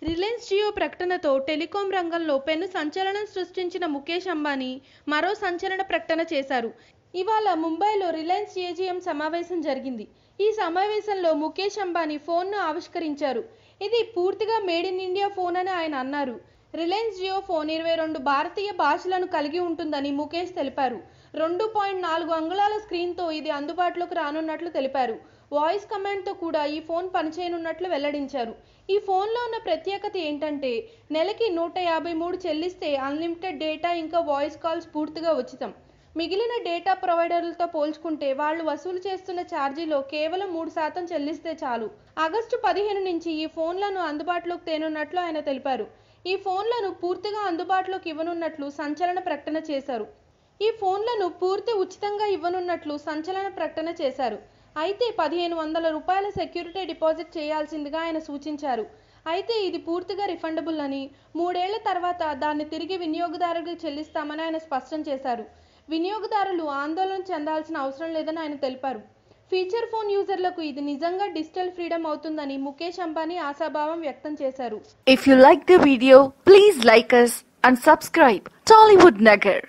Reliance Jio ప్రకటనతో telecom రంగంలో పెను సంచలనం సృష్టించిన ముఖేష్ అంబానీ మరో సంచలన ప్రకటన చేశారు. ఇవాళ ముంబైలో రిలయన్స్ ఏజీఎం సమావేశం జరిగింది. ఈ సమావేశంలో ముఖేష్ అంబానీ ఫోన్ను ఆవిష్కరించారు. ఇది పూర్తిగా మేడ్ ఇన్ ఇండియా ఫోన్ అని ఆయన అన్నారు. రిలయన్స్ జియో ఫోన్ 22 భారతీయ భాషలను కలిగి ఉంటుందని ముఖేష్ తెలిపారు. 2.4 అంగుళాల స్క్రీన్తో ఇది అందుబాటులోకి రానున్నట్లు తెలిపారు. వాయిస్ కమాండ్తో కూడా ఈ ఫోన్ పనిచేయనున్నట్లు వెల్లడించారు. ఈ ఫోన్లో ఉన్న ప్రత్యేకత ఏంటంటే నెలకి 153 చెల్లిస్తే అన్లిమిటెడ్ డేటా ఇంకా వాయిస్ కాల్స్ పూర్తిగా ఉచితం. మిగిలిన డేటా ప్రొవైడర్లతో పోల్చుకుంటే వాళ్ళు వసూలు చేస్తున్న ఛార్జీలో కేవలం 3% చెల్లిస్తే చాలు. ఆగస్టు 15 నుంచి ఈ ఫోన్లను అందుబాటులోకి తేనున్నట్లు ఆయన తెలిపారు. ఈ ఫోన్లను పూర్తిగా అందుబాటులోకి ఇవ్వనున్నట్లు సంచలన ప్రకటన చేశారు. ఈ ఫోన్లను పూర్తి ఉచితంగా ఇవ్వనున్నట్లు సంచలన ప్రకటన చేశారు. అయితే 1500 రూపాయల సెక్యూరిటీ డిపాజిట్ చేయాల్సిందిగా ఆయన సూచించారు. అయితే ఇది పూర్తిగా రిఫండబుల్ అని, 3 ఏళ్ల తర్వాత దాన్ని తిరిగి వినియోగదారుడికి చెల్లిస్తామని ఆయన స్పష్టం చేశారు. వినియోగదారులు ఆందోళన చెందాల్సిన అవసరం లేదని ఆయన తెలిపారు. ఫీచర్ ఫోన్ యూజర్లకు ఇది నిజంగా డిజిటల్ ఫ్రీడమ్ అవుతుందని ముఖేష్ అంబానీ ఆశాభావం వ్యక్తం చేశారు. If you like the video, please like us and subscribe Tollywood Nagar.